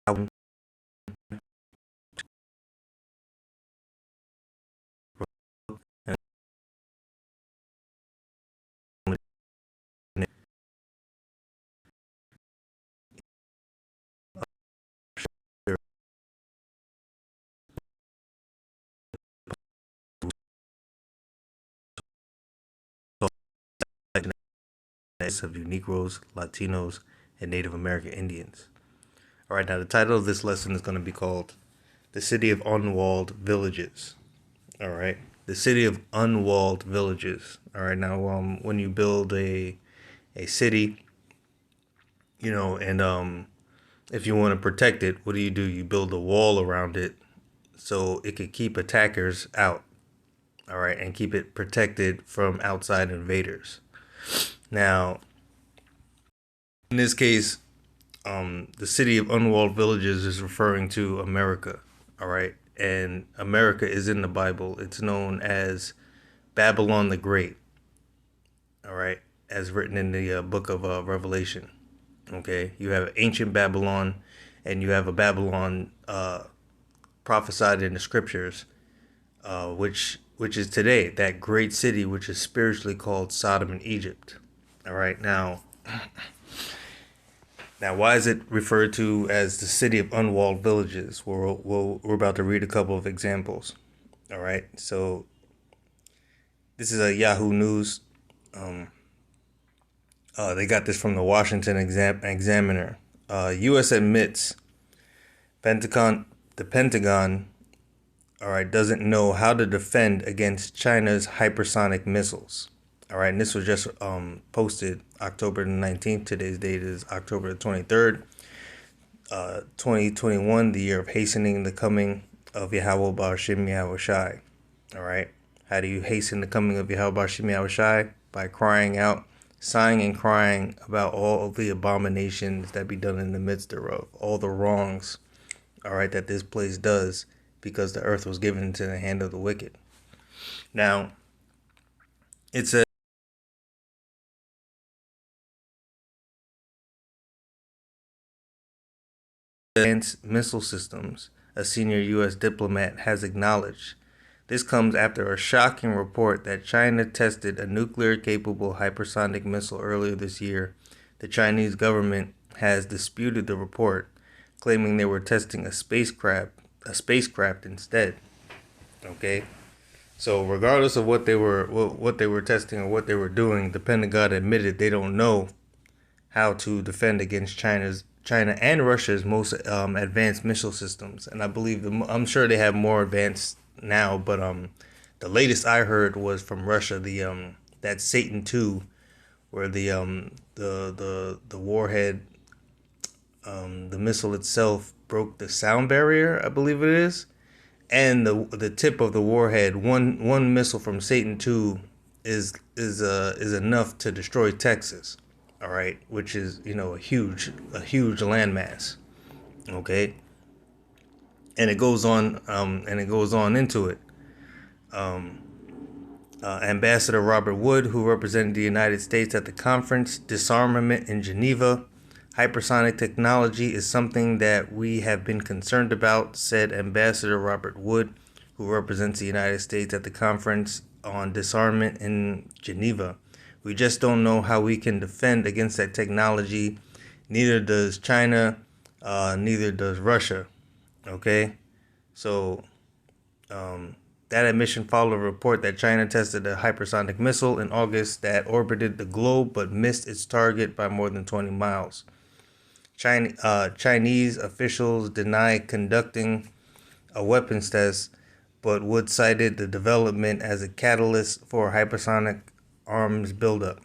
of Negroes, Latinos, and Native American Indians. All right, now the title of this lesson is going to be called "The City of Unwalled Villages." All right, the city of unwalled villages. All right, now when you build a city, and if you want to protect it, what do? You build a wall around it so it could keep attackers out. All right, and keep it protected from outside invaders. Now, in this case, the city of unwalled villages is referring to America. All right, and America is in the Bible. It's known as Babylon the Great. All right, as written in the book of Revelation. Okay, you have ancient Babylon, and you have a Babylon prophesied in the scriptures, which is today that great city, which is spiritually called Sodom and Egypt. All right, now, why is it referred to as the city of unwalled villages? We're about to read a couple of examples. All right, so this is a Yahoo News. They got this from the Washington Examiner. U.S. admits the Pentagon, all right, doesn't know how to defend against China's hypersonic missiles. All right, and this was just posted October the 19th. Today's date is October the 23rd, 2021, the year of hastening the coming of Yahweh Ba'ashim Yahweh Shai. All right, how do you hasten the coming of Yahweh Ba'ashim Yahweh Shai? By crying out, sighing and crying about all of the abominations that be done in the midst thereof, all the wrongs, all right, that this place does, because the earth was given into the hand of the wicked. Now, it says advanced missile systems, a senior U.S. diplomat has acknowledged. This comes after a shocking report that China tested a nuclear-capable hypersonic missile earlier this year. The Chinese government has disputed the report, claiming they were testing a spacecraft instead. Okay, so regardless of what they were testing or what they were doing, the Pentagon admitted they don't know how to defend against China and Russia's most advanced missile systems. And I believe I'm sure they have more advanced now, but the latest I heard was from Russia, the that Satan II, where the warhead, the missile itself broke the sound barrier, I believe it is, and the tip of the warhead, one missile from Satan II is enough to destroy Texas. All right, which is a huge landmass. Okay, and it goes on into it. Ambassador Robert Wood, who represented the United States at the conference Disarmament in Geneva, hypersonic technology is something that we have been concerned about, said Ambassador Robert Wood, who represents the United States at the conference on disarmament in Geneva. We just don't know how we can defend against that technology. Neither does China, neither does Russia. Okay, so that admission followed a report that China tested a hypersonic missile in August that orbited the globe but missed its target by more than 20 miles. Chinese officials denied conducting a weapons test, but Wood cited the development as a catalyst for hypersonic arms buildup.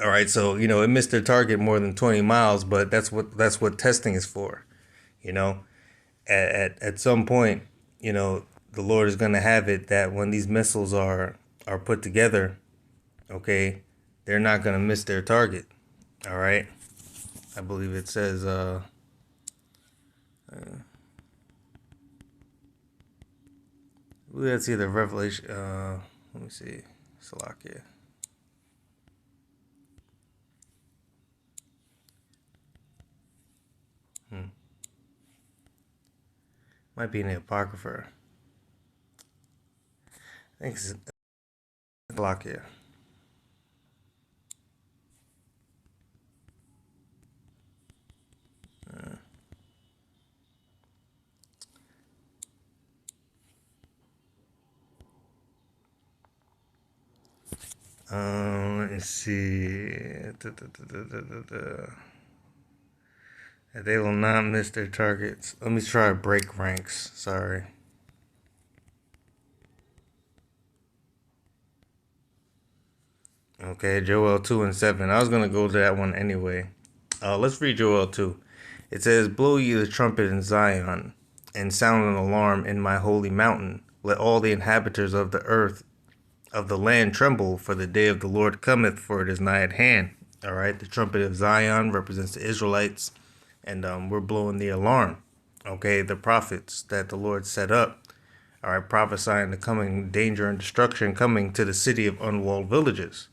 All right, so it missed their target more than 20 miles, but that's what testing is for. At some point, the Lord is going to have it that when these missiles are put together, okay, they're not going to miss their target. All right, I believe it says I believe that's either Revelation. Let me see, Salakia. Might be in the Apocrypha. I think it's block here. Let me see. They will not miss their targets. Let me try break ranks. Sorry. Okay, Joel 2 and 7. I was going to go to that one anyway. Let's read Joel 2. It says, Blow ye the trumpet in Zion, and sound an alarm in my holy mountain. Let all the inhabitants of the earth, of the land tremble, for the day of the Lord cometh, for it is nigh at hand. All right, the trumpet of Zion represents the Israelites, and we're blowing the alarm. Okay, the prophets that the Lord set up. All right, prophesying the coming danger and destruction coming to the city of unwalled villages.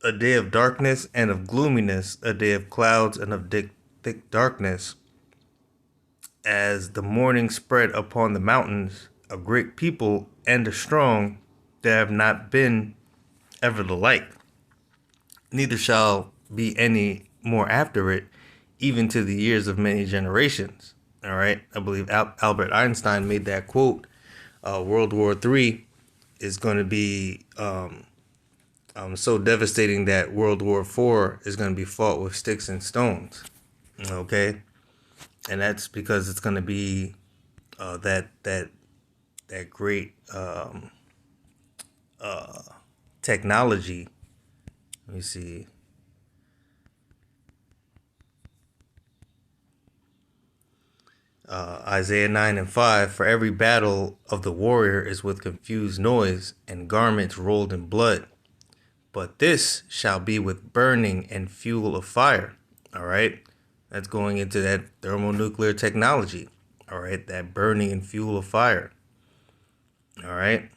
A day of darkness and of gloominess, a day of clouds and of thick darkness. As the morning spread upon the mountains, a great people and a strong, there have not been ever the like. Neither shall be any more after it, even to the years of many generations. All right, I believe Albert Einstein made that quote. World War III is going to be so devastating that World War IV is going to be fought with sticks and stones. Okay, and that's because it's going to be that great technology. Let me see. Isaiah 9 and 5, for every battle of the warrior is with confused noise and garments rolled in blood. But this shall be with burning and fuel of fire. All right. That's going into that thermonuclear technology. All right. That burning and fuel of fire. All right.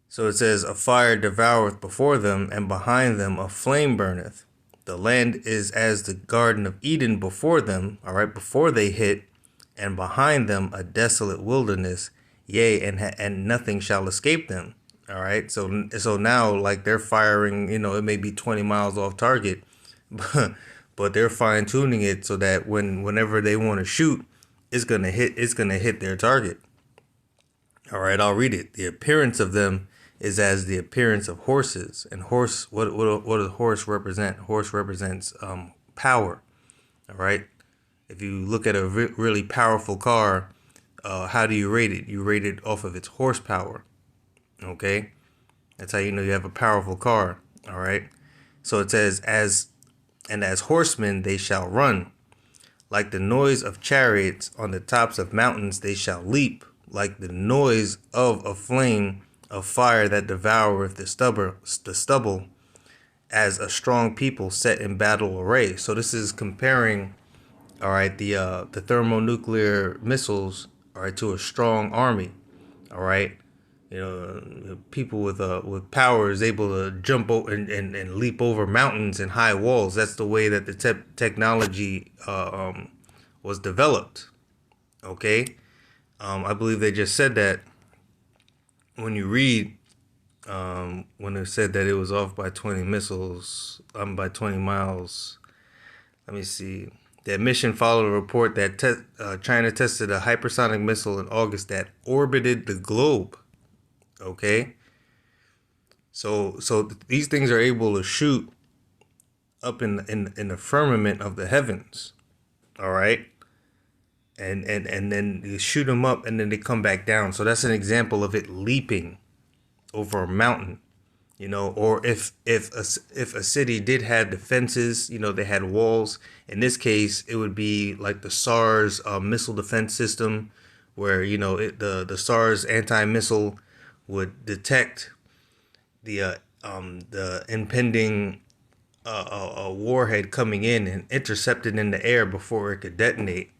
So it says, a fire devoureth before them, and behind them a flame burneth. The land is as the Garden of Eden before them, all right, before they hit, and behind them a desolate wilderness, yea, and nothing shall escape them. All right, so now like they're firing, it may be 20 miles off target, but they're fine tuning it so that whenever they want to shoot, it's gonna hit their target. All right, I'll read it. The appearance of them is as the appearance of horses. And horse, what does horse represent? Horse represents power. All right. If you look at a really powerful car, how do you rate it? You rate it off of its horsepower. Okay, that's how you know you have a powerful car. All right. So it says, as horsemen they shall run, like the noise of chariots on the tops of mountains they shall leap, like the noise of a flame of fire that devoureth the stubble, as a strong people set in battle array. So this is comparing, all right, the thermonuclear missiles, all right, to a strong army. All right, people with power is able to jump and leap over mountains and high walls. That's the way that the technology was developed. Okay, I believe they just said that when you read, when it said that it was off by 20 missiles, by 20 miles. Let me see. That mission followed a report that China tested a hypersonic missile in August that orbited the globe. Okay. So these things are able to shoot up in the firmament of the heavens. All right. And then you shoot them up and then they come back down. So that's an example of it leaping over a mountain, or if a city did have defenses, they had walls. In this case, it would be like the SARS missile defense system, where the SARS anti-missile would detect the impending warhead coming in and intercept it in the air before it could detonate.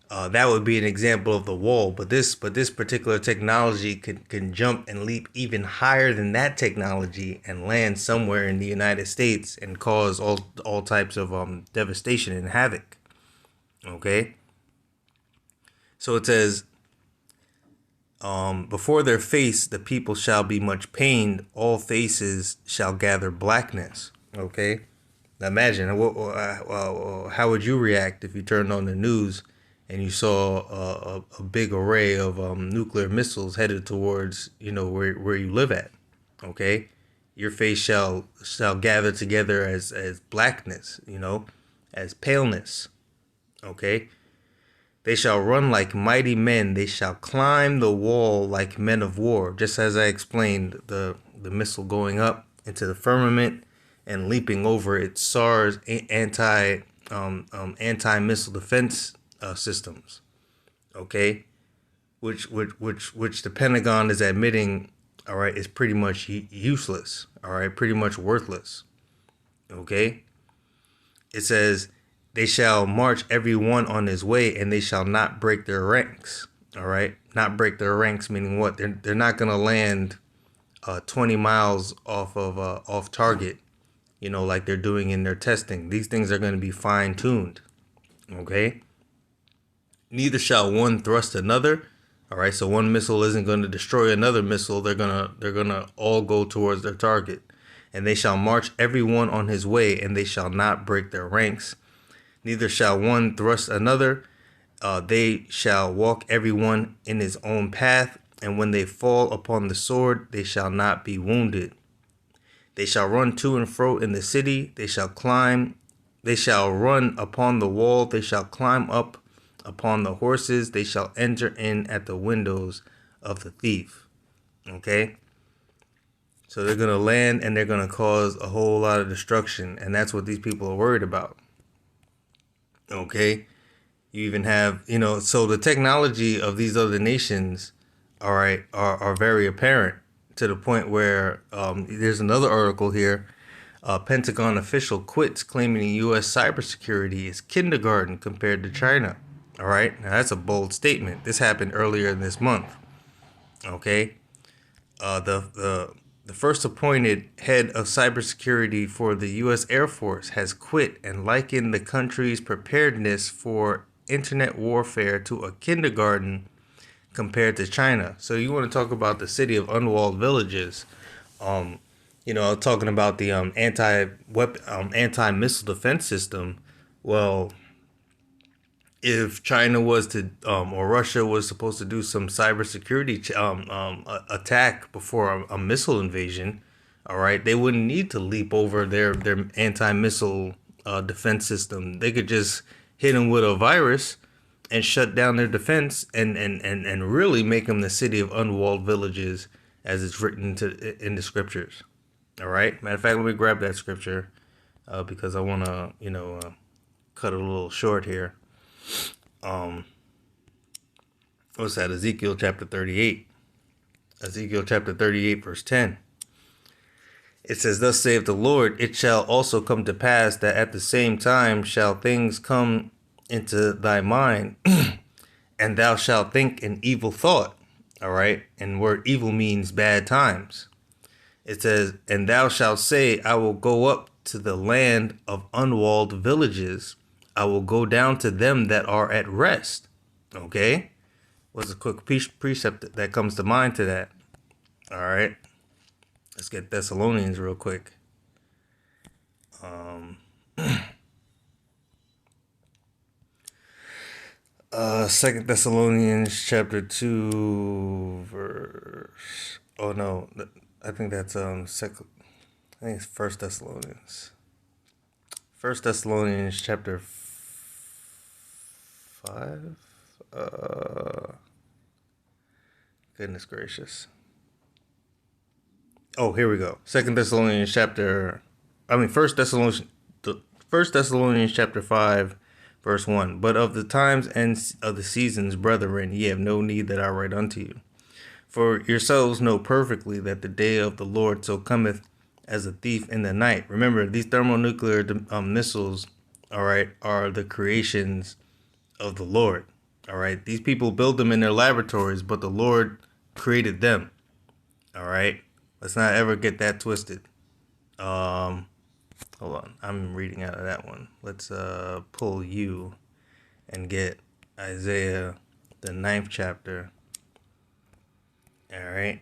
That would be an example of the wall, but this particular technology can jump and leap even higher than that technology and land somewhere in the United States and cause all types of devastation and havoc. Okay, So it says, before their face the people shall be much pained, all faces shall gather blackness. Okay? Now imagine, how would you react if you turned on the news and you saw a big array of nuclear missiles headed towards, where you live at? Okay? Your face shall gather together as blackness, as paleness. Okay? They shall run like mighty men. They shall climb the wall like men of war. Just as I explained, the missile going up into the firmament and leaping over its SARS anti missile defense systems. Okay, which the Pentagon is admitting. All right, is pretty much useless. All right, pretty much worthless. Okay, it says, they shall march every one on his way, and they shall not break their ranks. All right, not break their ranks, meaning what? They're not gonna land 20 miles off target, like they're doing in their testing. These things are going to be fine tuned. Okay. Neither shall one thrust another. All right, so one missile isn't going to destroy another missile. They're gonna all go towards their target, and they shall march every one on his way, and they shall not break their ranks. Neither shall one thrust another. They shall walk every one in his own path, and when they fall upon the sword, they shall not be wounded. They shall run to and fro in the city. They shall run upon the wall. They shall climb up upon the horses. They shall enter in at the windows of the thief. Okay? So they're going to land and they're going to cause a whole lot of destruction. And that's what these people are worried about. Okay? You even have, so the technology of these other nations, all right, are very apparent, to the point where there's another article here. Pentagon official quits, claiming U.S. cybersecurity is kindergarten compared to China. All right, now that's a bold statement. This happened earlier this month. Okay, the first appointed head of cybersecurity for the U.S. Air Force has quit and likened the country's preparedness for internet warfare to a kindergarten compared to China. So you want to talk about the city of unwalled villages? Talking about the anti-missile defense system. Well, if China was to or Russia was supposed to do some cybersecurity attack before a missile invasion, all right, they wouldn't need to leap over their anti-missile defense system. They could just hit them with a virus and shut down their defense and really make them the city of unwalled villages, as it's written in the scriptures. All right. Matter of fact, let me grab that scripture because I want to, cut it a little short here. What's that? Ezekiel chapter 38. Ezekiel chapter 38, verse 10. It says, "Thus saith the Lord, it shall also come to pass that at the same time shall things come into thy mind, and thou shalt think an evil thought." All right. And word evil means bad times. It says, "And thou shalt say, I will go up to the land of unwalled villages. I will go down to them that are at rest." Okay. What's a quick precept that comes to mind to that? All right. Let's get Thessalonians real quick. Second Thessalonians chapter 2 verse. Oh no, I think that's second. I think it's First Thessalonians. First Thessalonians chapter 5. Goodness gracious. Oh, here we go. First Thessalonians chapter 5, verse 1. "But of the times and of the seasons, brethren, ye have no need that I write unto you. For yourselves know perfectly that the day of the Lord so cometh as a thief in the night." Remember, these thermonuclear missiles, all right, are the creations of the Lord. All right. These people build them in their laboratories, but the Lord created them. All right. Let's not ever get that twisted. Hold on. I'm reading out of that one. Let's pull you and get Isaiah the 9th chapter. All right.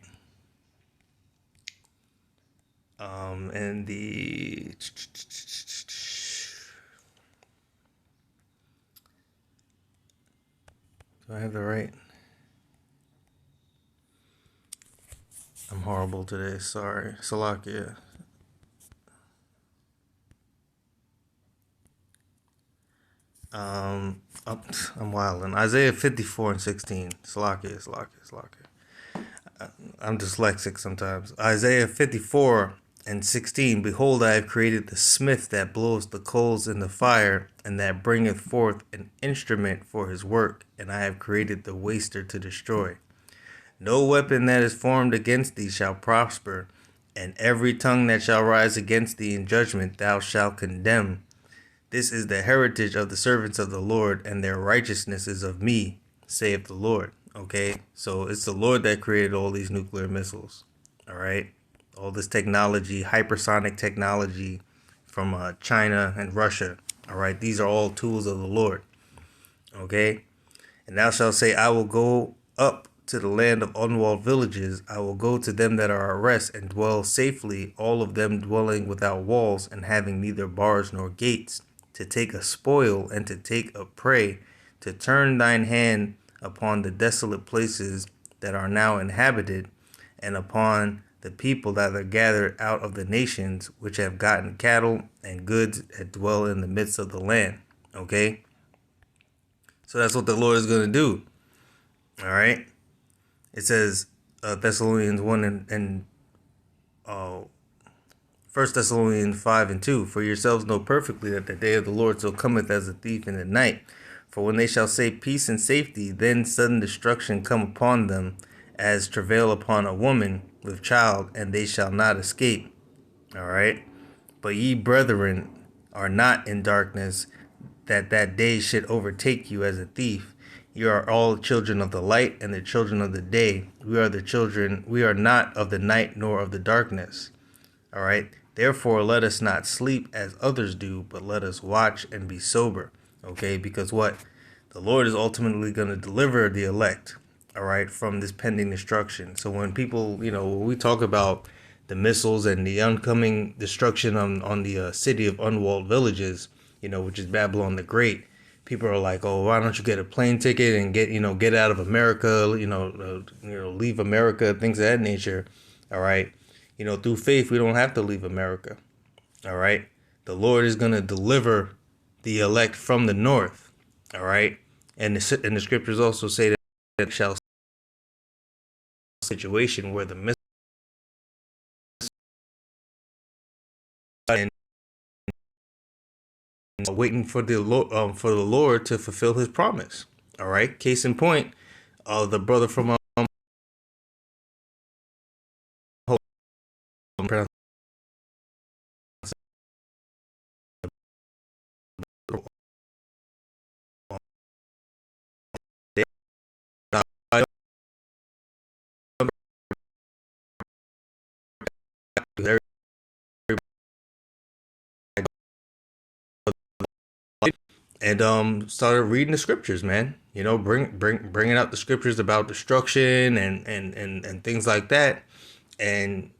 And the do I have the right? I'm horrible today. Sorry, Salakia. I'm wilding. Isaiah 54:16. Salakia. I'm dyslexic sometimes. Isaiah 54:16. Behold, I have created the smith that blows the coals in the fire, and that bringeth forth an instrument for his work, and I have created the waster to destroy. No weapon that is formed against thee shall prosper, and every tongue that shall rise against thee in judgment thou shalt condemn. This is the heritage of the servants of the Lord, and their righteousness is of me, saith the Lord. Okay, so it's the Lord that created all these nuclear missiles. All right, all this technology, hypersonic technology from China and Russia. All right, these are all tools of the Lord. Okay, and thou shalt say, I will go up to the land of unwalled villages. I will go to them that are at rest and dwell safely, all of them dwelling without walls and having neither bars nor gates, to take a spoil and to take a prey, to turn thine hand upon the desolate places that are now inhabited, and upon the people that are gathered out of the nations, which have gotten cattle and goods that dwell in the midst of the land. Okay? So that's what the Lord is going to do. All right? It says, Thessalonians 1 and 1 Thessalonians 5:2, for yourselves know perfectly that the day of the Lord so cometh as a thief in the night. For when they shall say peace and safety, then sudden destruction come upon them, as travail upon a woman with child, and they shall not escape. All right? But ye, brethren, are not in darkness, that that day should overtake you as a thief. You are all children of the light and the children of the day. We are not of the night nor of the darkness. All right. Therefore, let us not sleep as others do, but let us watch and be sober. Okay. Because what? The Lord is ultimately going to deliver the elect. All right. From this pending destruction. So when people, when we talk about the missiles and the oncoming destruction on the city of unwalled villages, which is Babylon the Great, people are like, oh, why don't you get a plane ticket and get out of America, leave America, things of that nature. All right. Through faith, we don't have to leave America. All right. The Lord is going to deliver the elect from the north. All right. And the scriptures also say that it shall situation where the missile and waiting for the Lord to fulfill his promise. All right. Case in point, the brother from and started reading the scriptures, man. Bringing out the scriptures about destruction and things like that, and